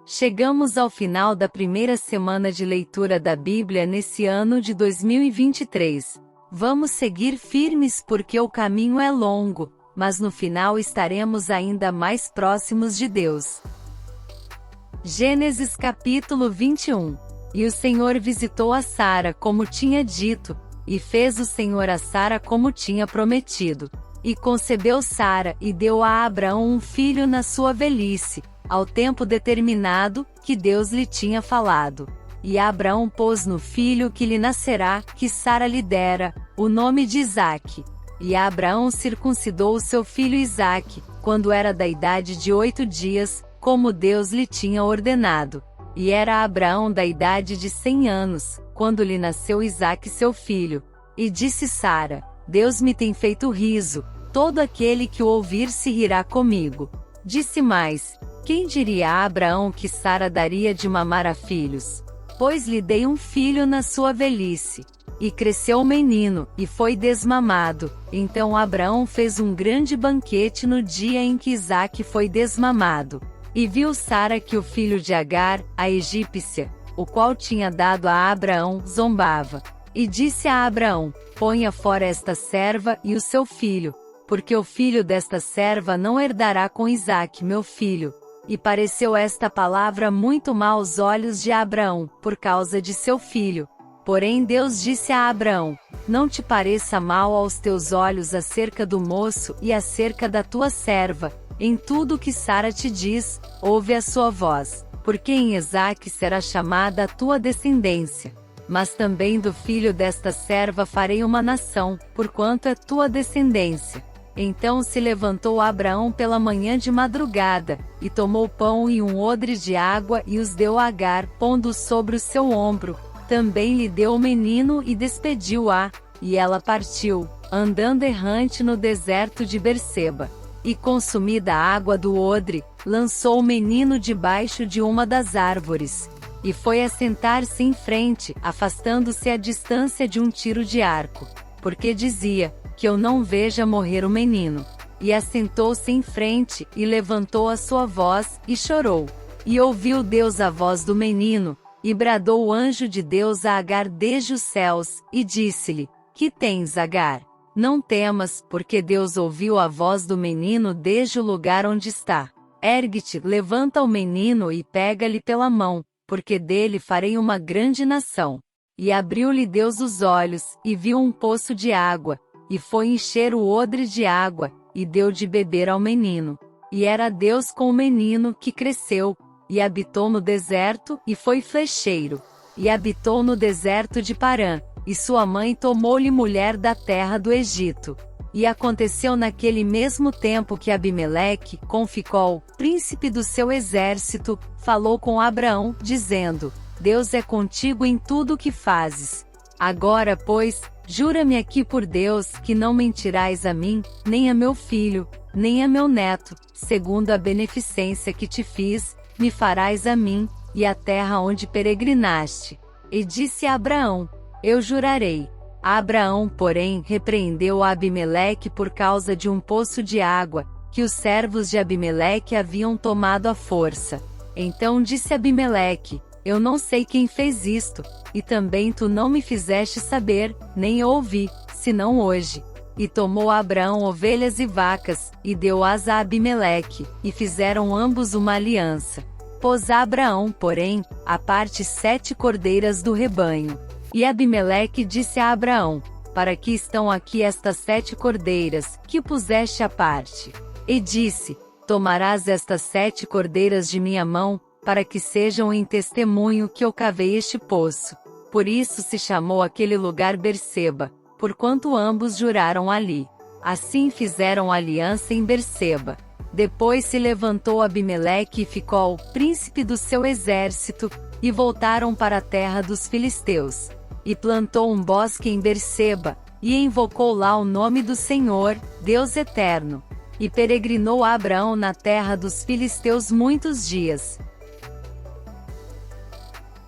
Chegamos ao final da primeira semana de leitura da Bíblia nesse ano de 2023. Vamos seguir firmes porque o caminho é longo, mas no final estaremos ainda mais próximos de Deus. Gênesis capítulo 21. E o Senhor visitou a Sara como tinha dito, e fez o Senhor a Sara como tinha prometido. E concebeu Sara e deu a Abraão um filho na sua velhice, ao tempo determinado, que Deus lhe tinha falado. E Abraão pôs no filho que lhe nascerá, que Sara lhe dera, o nome de Isaque. E Abraão circuncidou o seu filho Isaque, quando era da idade de 8 dias, como Deus lhe tinha ordenado. E era Abraão da idade de 100 anos, quando lhe nasceu Isaque seu filho. E disse Sara: Deus me tem feito riso, todo aquele que o ouvir se rirá comigo. Disse mais: quem diria a Abraão que Sara daria de mamar a filhos? Pois lhe dei um filho na sua velhice. E cresceu o menino, e foi desmamado. Então Abraão fez um grande banquete no dia em que Isaque foi desmamado. E viu Sara que o filho de Agar, a egípcia, o qual tinha dado a Abraão, zombava. E disse a Abraão: ponha fora esta serva e o seu filho, porque o filho desta serva não herdará com Isaque meu filho. E pareceu esta palavra muito má aos olhos de Abraão, por causa de seu filho. Porém Deus disse a Abraão: não te pareça mal aos teus olhos acerca do moço e acerca da tua serva. Em tudo que Sara te diz, ouve a sua voz, porque em Isaque será chamada a tua descendência. Mas também do filho desta serva farei uma nação, porquanto é tua descendência. Então se levantou Abraão pela manhã de madrugada, e tomou pão e um odre de água e os deu a Agar, pondo sobre o seu ombro. Também lhe deu o menino e despediu-a, e ela partiu, andando errante no deserto de Berseba. E consumida a água do odre, lançou o menino debaixo de uma das árvores. E foi assentar-se em frente, afastando-se à distância de um tiro de arco. Porque dizia: que eu não veja morrer o menino. E assentou-se em frente, e levantou a sua voz, e chorou. E ouviu Deus a voz do menino, e bradou o anjo de Deus a Agar desde os céus, e disse-lhe: que tens, Agar? Não temas, porque Deus ouviu a voz do menino desde o lugar onde está. Ergue-te, levanta o menino e pega-lhe pela mão, porque dele farei uma grande nação. E abriu-lhe Deus os olhos, e viu um poço de água, e foi encher o odre de água, e deu de beber ao menino. E era Deus com o menino que cresceu, e habitou no deserto, e foi flecheiro. E habitou no deserto de Parã. E sua mãe tomou-lhe mulher da terra do Egito. E aconteceu naquele mesmo tempo que Abimeleque, com Ficol, príncipe do seu exército, falou com Abraão, dizendo: Deus é contigo em tudo o que fazes. Agora, pois, jura-me aqui por Deus, que não mentirás a mim, nem a meu filho, nem a meu neto, segundo a beneficência que te fiz, me farás a mim, e a terra onde peregrinaste. E disse a Abraão: eu jurarei. Abraão, porém, repreendeu a Abimeleque por causa de um poço de água, que os servos de Abimeleque haviam tomado à força. Então disse Abimeleque: eu não sei quem fez isto, e também tu não me fizeste saber, nem ouvi, senão hoje. E tomou Abraão ovelhas e vacas, e deu-as a Abimeleque, e fizeram ambos uma aliança. Pôs Abraão, porém, à parte 7 cordeiras do rebanho. E Abimeleque disse a Abraão: para que estão aqui estas 7 cordeiras, que puseste à parte? E disse: tomarás estas 7 cordeiras de minha mão, para que sejam em testemunho que eu cavei este poço. Por isso se chamou aquele lugar Berseba, porquanto ambos juraram ali. Assim fizeram aliança em Berseba. Depois se levantou Abimeleque e Ficol, príncipe do seu exército, e voltaram para a terra dos filisteus. E plantou um bosque em Berseba, e invocou lá o nome do Senhor, Deus eterno. E peregrinou Abraão na terra dos filisteus muitos dias.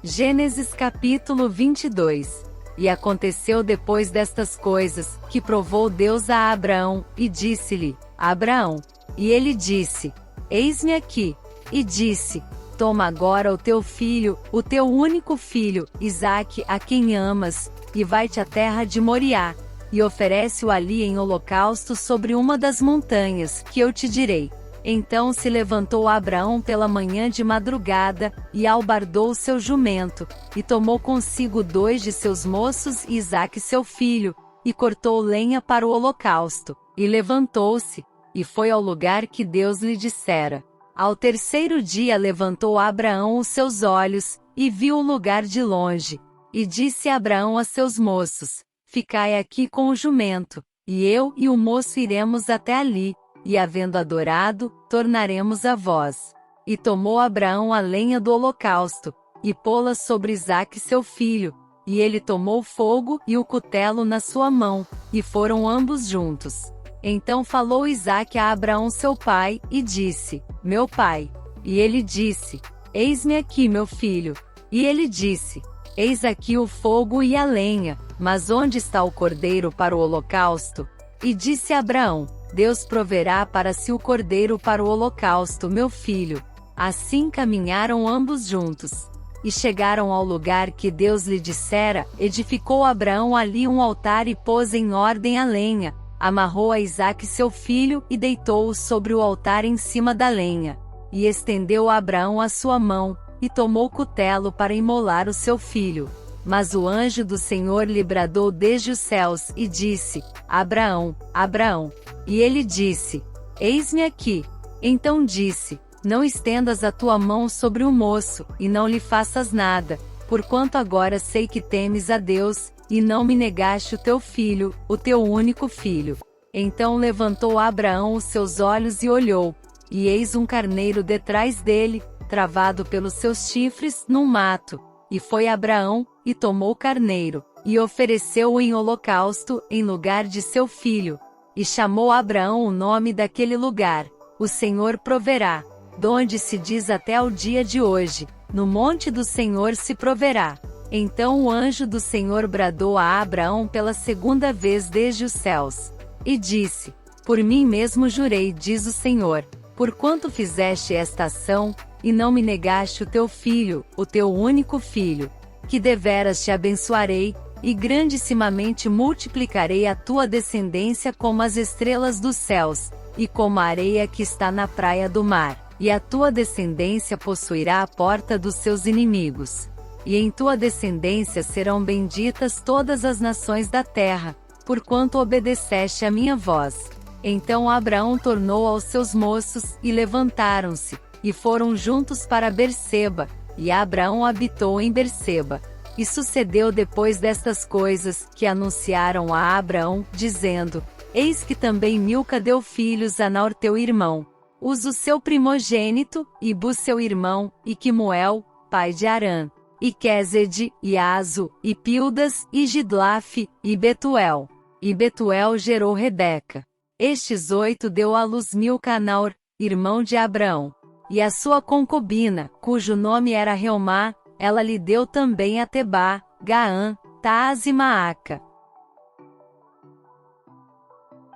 Gênesis capítulo 22. E aconteceu depois destas coisas, que provou Deus a Abraão, e disse-lhe: Abraão. E ele disse: eis-me aqui. E disse: Toma agora o teu filho, o teu único filho, Isaque, a quem amas, e vai-te à terra de Moriá, e oferece-o ali em holocausto sobre uma das montanhas, que eu te direi. Então se levantou Abraão pela manhã de madrugada, e albardou seu jumento, e tomou consigo 2 de seus moços e Isaque seu filho, e cortou lenha para o holocausto, e levantou-se, e foi ao lugar que Deus lhe dissera. Ao terceiro dia levantou Abraão os seus olhos, e viu o lugar de longe. E disse Abraão a seus moços: Ficai aqui com o jumento, e eu e o moço iremos até ali, e havendo adorado, tornaremos a vós. E tomou Abraão a lenha do holocausto, e pô-la sobre Isaque seu filho, e ele tomou fogo e o cutelo na sua mão, e foram ambos juntos. Então falou Isaque a Abraão seu pai, e disse: Meu pai. E ele disse: Eis-me aqui, meu filho. E ele disse: Eis aqui o fogo e a lenha, mas onde está o cordeiro para o holocausto? E disse Abraão: Deus proverá para si o cordeiro para o holocausto, meu filho. Assim caminharam ambos juntos. E chegaram ao lugar que Deus lhe dissera, edificou Abraão ali um altar e pôs em ordem a lenha, amarrou a Isaque seu filho e deitou-o sobre o altar em cima da lenha. E estendeu Abraão a sua mão, e tomou cutelo para imolar o seu filho. Mas o anjo do Senhor lhe bradou desde os céus, e disse: Abraão, Abraão. E ele disse: Eis-me aqui. Então disse: Não estendas a tua mão sobre o moço, e não lhe faças nada, porquanto agora sei que temes a Deus, e não me negaste o teu filho, o teu único filho. Então levantou Abraão os seus olhos e olhou, e eis um carneiro detrás dele, travado pelos seus chifres, num mato. E foi Abraão, e tomou o carneiro, e ofereceu-o em holocausto, em lugar de seu filho. E chamou Abraão o nome daquele lugar: O Senhor proverá. Donde se diz até ao dia de hoje: No monte do Senhor se proverá. Então o anjo do Senhor bradou a Abraão pela segunda vez desde os céus. E disse: Por mim mesmo jurei, diz o Senhor, porquanto fizeste esta ação, e não me negaste o teu filho, o teu único filho, que deveras te abençoarei, e grandissimamente multiplicarei a tua descendência como as estrelas dos céus, e como a areia que está na praia do mar. E a tua descendência possuirá a porta dos seus inimigos. E em tua descendência serão benditas todas as nações da terra, porquanto obedeceste a minha voz. Então Abraão tornou aos seus moços, e levantaram-se, e foram juntos para Berseba, e Abraão habitou em Berseba. E sucedeu depois destas coisas, que anunciaram a Abraão, dizendo: Eis que também Milca deu filhos a Naor teu irmão, Uz o seu primogênito, e Bus seu irmão, e Quemuel, pai de Arã, e Quezed, e Azo, e Pildas, e Gidlaf, e Betuel. E Betuel gerou Rebeca. Estes 8 deu à luz Milca a Naor, irmão de Abraão. E a sua concubina, cujo nome era Reumá, ela lhe deu também a Tebá, Gaã, Taaz e Maaca.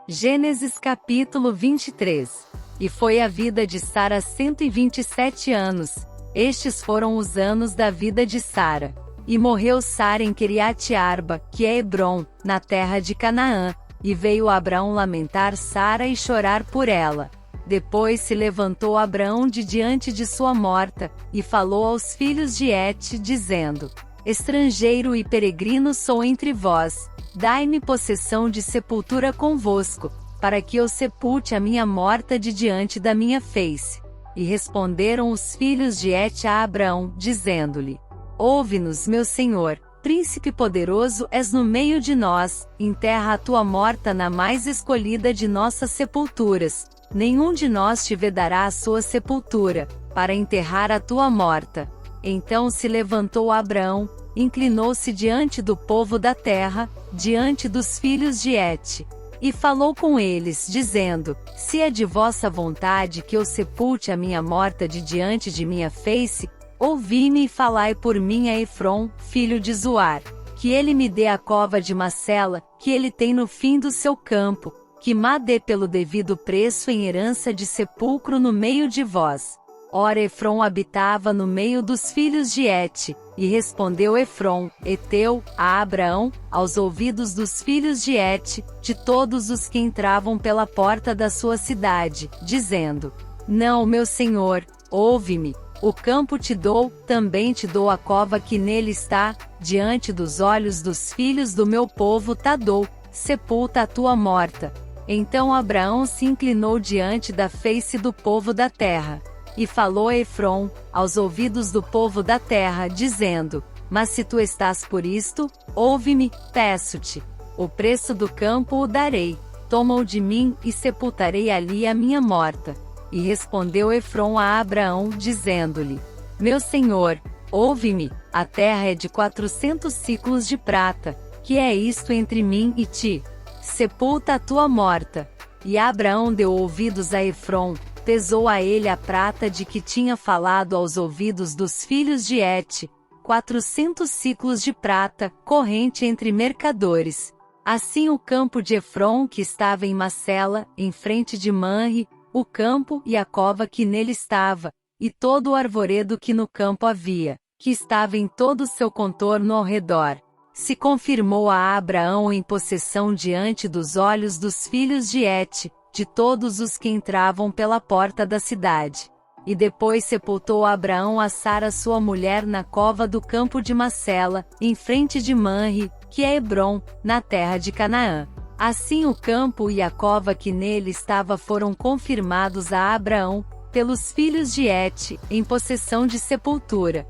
Gênesis capítulo 23. E foi a vida de Sara 127 anos. Estes foram os anos da vida de Sara. E morreu Sara em Quiriate-Arba, que é Hebrom, na terra de Canaã. E veio Abraão lamentar Sara e chorar por ela. Depois se levantou Abraão de diante de sua morta, e falou aos filhos de Et, dizendo: Estrangeiro e peregrino sou entre vós, dai-me possessão de sepultura convosco, para que eu sepulte a minha morta de diante da minha face. E responderam os filhos de Et a Abraão, dizendo-lhe: Ouve-nos, meu senhor, príncipe poderoso és no meio de nós, enterra a tua morta na mais escolhida de nossas sepulturas. Nenhum de nós te vedará a sua sepultura, para enterrar a tua morta. Então se levantou Abraão, inclinou-se diante do povo da terra, diante dos filhos de Et. E falou com eles, dizendo: Se é de vossa vontade que eu sepulte a minha morta de diante de minha face, ouvi-me e falai por mim a Efrom, filho de Zoar, que ele me dê a cova de Macela, que ele tem no fim do seu campo, que m'a dê pelo devido preço em herança de sepulcro no meio de vós. Ora Efron habitava no meio dos filhos de Et, e respondeu Efron, Eteu, a Abraão, aos ouvidos dos filhos de Et, de todos os que entravam pela porta da sua cidade, dizendo: Não, meu senhor, ouve-me, o campo te dou, também te dou a cova que nele está, diante dos olhos dos filhos do meu povo ta dou, sepulta a tua morta. Então Abraão se inclinou diante da face do povo da terra. E falou a Efron, aos ouvidos do povo da terra, dizendo: Mas se tu estás por isto, ouve-me, peço-te. O preço do campo o darei, toma-o de mim, e sepultarei ali a minha morta. E respondeu Efron a Abraão, dizendo-lhe: Meu senhor, ouve-me, a terra é de 400 siclos de prata, que é isto entre mim e ti? Sepulta a tua morta. E Abraão deu ouvidos a Efron, pesou a ele a prata de que tinha falado aos ouvidos dos filhos de Et, 400 siclos de prata, corrente entre mercadores. Assim o campo de Efron que estava em Macela, em frente de Manre, o campo e a cova que nele estava, e todo o arvoredo que no campo havia, que estava em todo o seu contorno ao redor, se confirmou a Abraão em possessão diante dos olhos dos filhos de Et, de todos os que entravam pela porta da cidade. E depois sepultou Abraão a Sara sua mulher na cova do campo de Macela, em frente de Manre, que é Hebrom, na terra de Canaã. Assim o campo e a cova que nele estava foram confirmados a Abraão, pelos filhos de Et, em possessão de sepultura.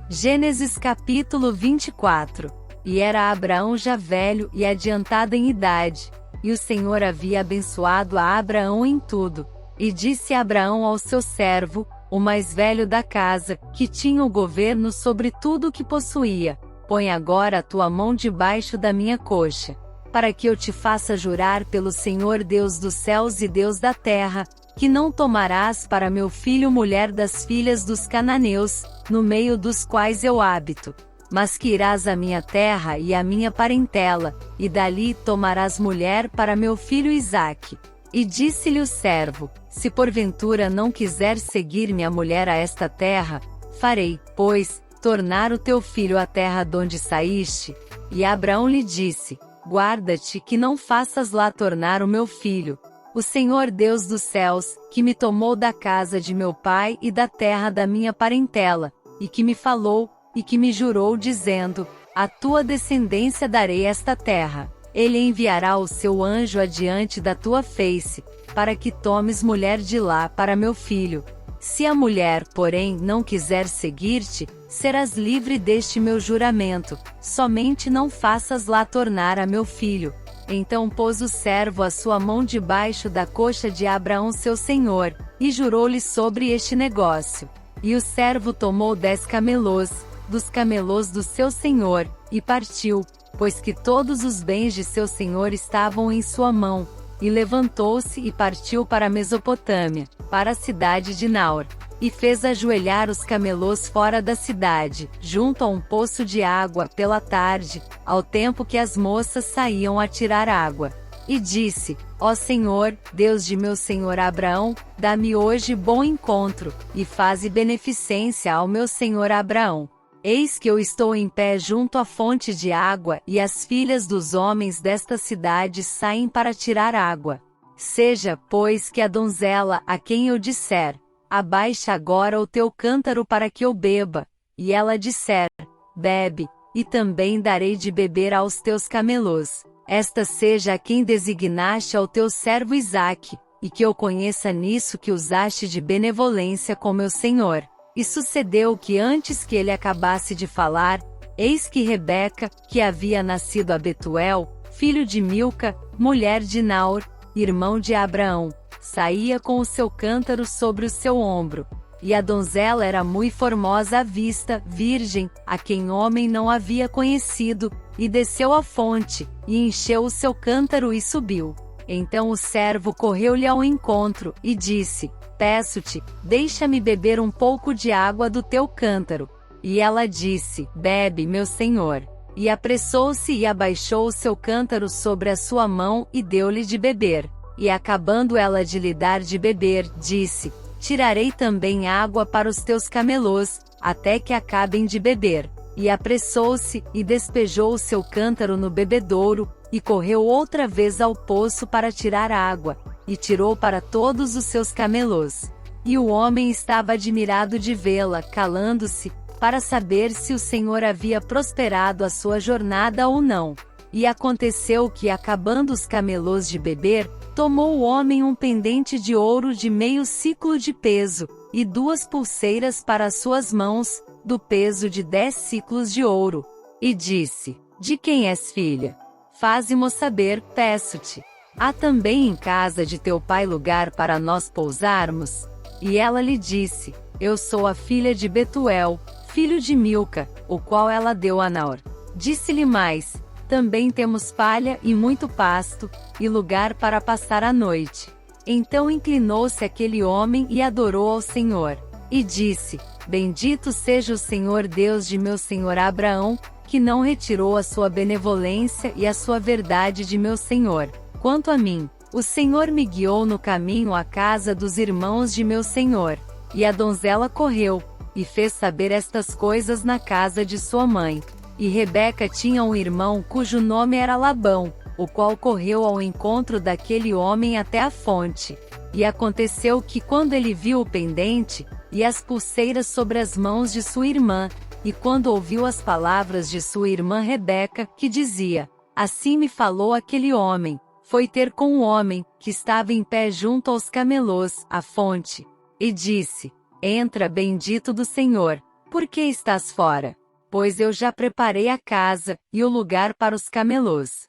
Gênesis capítulo 24. E era Abraão já velho e adiantado em idade, e o Senhor havia abençoado a Abraão em tudo. E disse Abraão ao seu servo, o mais velho da casa, que tinha o governo sobre tudo o que possuía: Põe agora a tua mão debaixo da minha coxa, para que eu te faça jurar pelo Senhor Deus dos céus e Deus da terra, que não tomarás para meu filho mulher das filhas dos cananeus, no meio dos quais eu habito, mas que irás à minha terra e à minha parentela, e dali tomarás mulher para meu filho Isaque. E disse-lhe o servo: Se porventura não quiser seguir-me a mulher a esta terra, farei, pois, tornar o teu filho à terra donde saíste. E Abraão lhe disse: Guarda-te que não faças lá tornar o meu filho. O Senhor Deus dos céus, que me tomou da casa de meu pai e da terra da minha parentela, e que me falou, e que me jurou dizendo: A tua descendência darei esta terra. Ele enviará o seu anjo adiante da tua face, para que tomes mulher de lá para meu filho. Se a mulher, porém, não quiser seguir-te, serás livre deste meu juramento, somente não faças lá tornar a meu filho. Então pôs o servo a sua mão debaixo da coxa de Abraão seu senhor, e jurou-lhe sobre este negócio. E o servo tomou 10 camelôs, dos camelôs do seu senhor, e partiu, pois que todos os bens de seu senhor estavam em sua mão, e levantou-se e partiu para a Mesopotâmia, para a cidade de Naor. E fez ajoelhar os camelôs fora da cidade, junto a um poço de água, pela tarde, ao tempo que as moças saíam a tirar água. E disse: Ó Senhor, Deus de meu senhor Abraão, dá-me hoje bom encontro, e faze beneficência ao meu senhor Abraão. Eis que eu estou em pé junto à fonte de água, e as filhas dos homens desta cidade saem para tirar água. Seja, pois, que a donzela, a quem eu disser: Abaixa agora o teu cântaro para que eu beba, e ela disser: Bebe, e também darei de beber aos teus camelôs. Esta seja a quem designaste ao teu servo Isaque, e que eu conheça nisso que usaste de benevolência com meu senhor. E sucedeu que antes que ele acabasse de falar, eis que Rebeca, que havia nascido a Betuel, filho de Milca, mulher de Naor, irmão de Abraão, saía com o seu cântaro sobre o seu ombro. E a donzela era muito formosa à vista, virgem, a quem homem não havia conhecido, e desceu à fonte, e encheu o seu cântaro e subiu. Então o servo correu-lhe ao encontro, e disse: Peço-te, deixa-me beber um pouco de água do teu cântaro. E ela disse: Bebe, meu senhor. E apressou-se e abaixou o seu cântaro sobre a sua mão, e deu-lhe de beber. E acabando ela de lhe dar de beber, disse: tirarei também água para os teus camelôs, até que acabem de beber. E apressou-se, e despejou o seu cântaro no bebedouro, e correu outra vez ao poço para tirar água, e tirou para todos os seus camelôs. E o homem estava admirado de vê-la, calando-se, para saber se o Senhor havia prosperado a sua jornada ou não. E aconteceu que, acabando os camelôs de beber, tomou o homem um pendente de ouro de meio siclo de peso, e 2 pulseiras para as suas mãos, do peso de 10 siclos de ouro. E disse: de quem és filha? Faze-mo saber, peço-te. Há também em casa de teu pai lugar para nós pousarmos? E ela lhe disse: eu sou a filha de Betuel, filho de Milca, o qual ela deu a Naor. Disse-lhe mais: também temos palha e muito pasto, e lugar para passar a noite. Então inclinou-se aquele homem e adorou ao Senhor. E disse: bendito seja o Senhor Deus de meu senhor Abraão, que não retirou a sua benevolência e a sua verdade de meu senhor. Quanto a mim, o Senhor me guiou no caminho à casa dos irmãos de meu senhor. E a donzela correu, e fez saber estas coisas na casa de sua mãe. E Rebeca tinha um irmão cujo nome era Labão, o qual correu ao encontro daquele homem até a fonte. E aconteceu que quando ele viu o pendente, e as pulseiras sobre as mãos de sua irmã, e quando ouviu as palavras de sua irmã Rebeca, que dizia: assim me falou aquele homem, foi ter com o homem, que estava em pé junto aos camelôs, à fonte. E disse: entra, bendito do Senhor, por que estás fora? Pois eu já preparei a casa, e o lugar para os camelôs.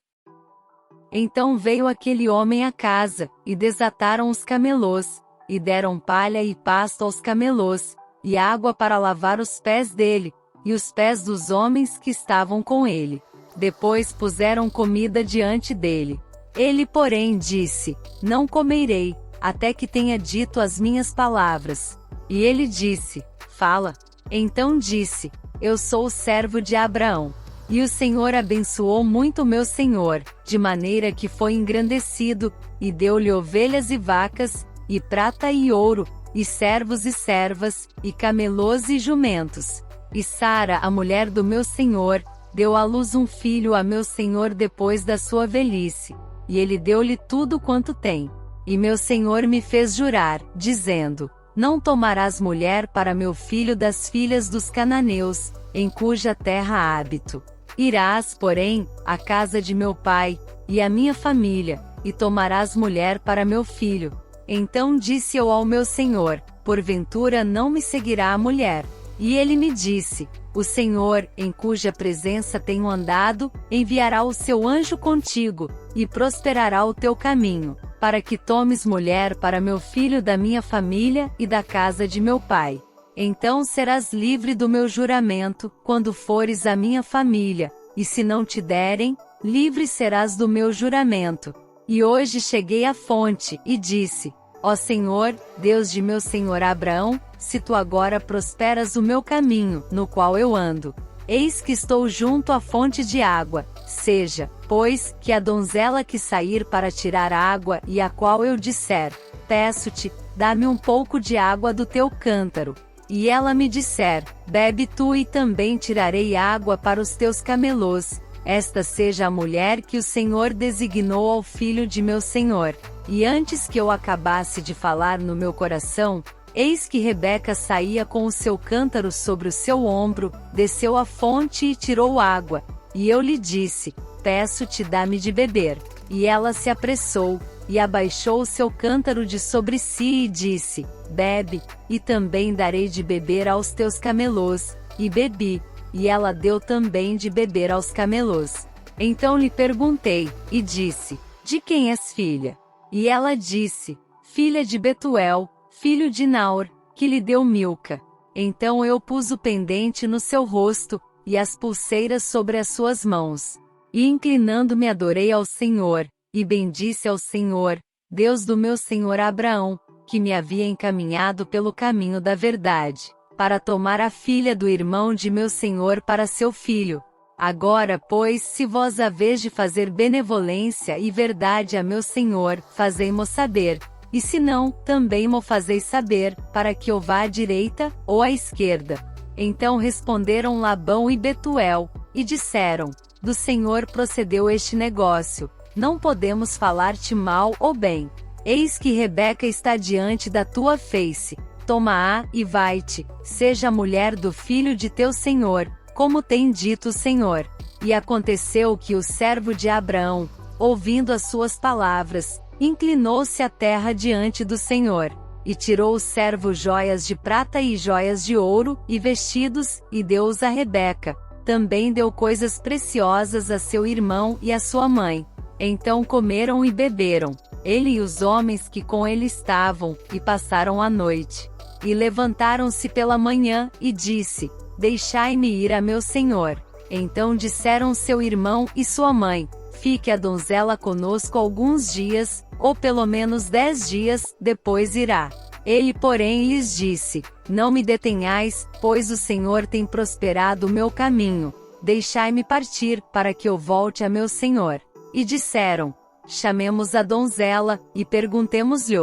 Então veio aquele homem à casa, e desataram os camelôs, e deram palha e pasto aos camelôs, e água para lavar os pés dele, e os pés dos homens que estavam com ele. Depois puseram comida diante dele. Ele, porém, disse: não comerei, até que tenha dito as minhas palavras. E ele disse: fala. Então disse: eu sou o servo de Abraão. E o Senhor abençoou muito meu senhor, de maneira que foi engrandecido, e deu-lhe ovelhas e vacas, e prata e ouro, e servos e servas, e camelôs e jumentos. E Sara, a mulher do meu senhor, deu à luz um filho a meu senhor depois da sua velhice. E ele deu-lhe tudo quanto tem. E meu senhor me fez jurar, dizendo: não tomarás mulher para meu filho das filhas dos cananeus, em cuja terra habito. Irás, porém, à casa de meu pai, e à minha família, e tomarás mulher para meu filho. Então disse eu ao meu senhor: porventura não me seguirá a mulher? E ele me disse: o Senhor, em cuja presença tenho andado, enviará o seu anjo contigo, e prosperará o teu caminho, para que tomes mulher para meu filho da minha família e da casa de meu pai. Então serás livre do meu juramento, quando fores à minha família, e se não te derem, livre serás do meu juramento. E hoje cheguei à fonte, e disse: ó Senhor, Deus de meu senhor Abraão, se tu agora prosperas o meu caminho, no qual eu ando, eis que estou junto à fonte de água. Seja, pois, que a donzela que sair para tirar água e a qual eu disser: peço-te, dá-me um pouco de água do teu cântaro. E ela me disser: bebe tu e também tirarei água para os teus camelôs. Esta seja a mulher que o Senhor designou ao filho de meu senhor. E antes que eu acabasse de falar no meu coração, eis que Rebeca saía com o seu cântaro sobre o seu ombro, desceu à fonte e tirou água. E eu lhe disse: peço-te, dá-me de beber. E ela se apressou, e abaixou o seu cântaro de sobre si e disse: bebe, e também darei de beber aos teus camelôs. E bebi, e ela deu também de beber aos camelôs. Então lhe perguntei, e disse: de quem és filha? E ela disse: filha de Betuel, filho de Naor, que lhe deu Milca. Então eu pus o pendente no seu rosto, e as pulseiras sobre as suas mãos. E inclinando-me adorei ao Senhor, e bendisse ao Senhor, Deus do meu senhor Abraão, que me havia encaminhado pelo caminho da verdade, para tomar a filha do irmão de meu senhor para seu filho. Agora, pois, se vós haveis de fazer benevolência e verdade a meu senhor, fazei-mo saber, e se não, também mo fazeis saber, para que eu vá à direita, ou à esquerda. Então responderam Labão e Betuel, e disseram, do Senhor procedeu este negócio, não podemos falar-te mal ou bem. Eis que Rebeca está diante da tua face, toma-a, e vai-te, seja a mulher do filho de teu senhor, como tem dito o Senhor. E aconteceu que o servo de Abraão, ouvindo as suas palavras, inclinou-se à terra diante do Senhor, e tirou o servo joias de prata e joias de ouro, e vestidos, e deu-os a Rebeca. Também deu coisas preciosas a seu irmão e a sua mãe. Então comeram e beberam, ele e os homens que com ele estavam, e passaram a noite. E levantaram-se pela manhã, e disse, deixai-me ir a meu senhor. Então disseram seu irmão e sua mãe, fique a donzela conosco alguns dias, ou pelo menos 10 dias, depois irá. Ele, porém, lhes disse, não me detenhais, pois o Senhor tem prosperado o meu caminho. Deixai-me partir, para que eu volte a meu senhor. E disseram, chamemos a donzela, e perguntemos-lhe.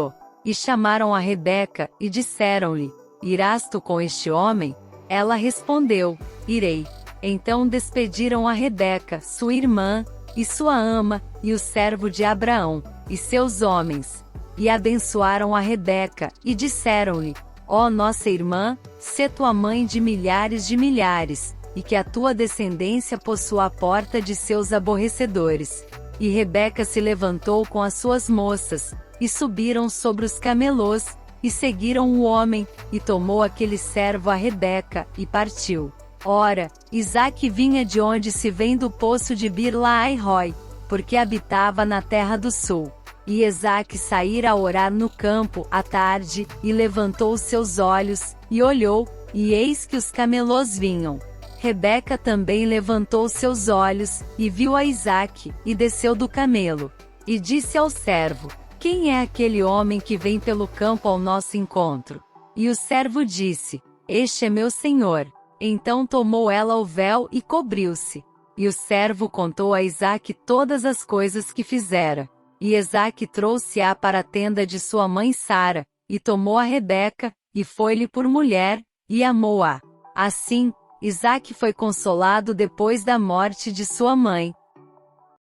E chamaram a Rebeca, e disseram-lhe, irás tu com este homem? Ela respondeu, irei. Então despediram a Rebeca, sua irmã, e sua ama, e o servo de Abraão, e seus homens. E abençoaram a Rebeca, e disseram-lhe, ó nossa irmã, sê tua mãe de milhares, e que a tua descendência possua a porta de seus aborrecedores. E Rebeca se levantou com as suas moças, e subiram sobre os camelôs, e seguiram o homem, e tomou aquele servo a Rebeca, e partiu. Ora, Isaque vinha de onde se vem do poço de Bir-Lahai-Roi, porque habitava na terra do sul. E Isaque saíra a orar no campo, à tarde, e levantou os seus olhos, e olhou, e eis que os camelôs vinham. Rebeca também levantou seus olhos, e viu a Isaque, e desceu do camelo. E disse ao servo, quem é aquele homem que vem pelo campo ao nosso encontro? E o servo disse, este é meu senhor. Então tomou ela o véu e cobriu-se. E o servo contou a Isaque todas as coisas que fizera. E Isaque trouxe-a para a tenda de sua mãe Sara, e tomou a Rebeca, e foi-lhe por mulher, e amou-a. Assim, Isaque foi consolado depois da morte de sua mãe,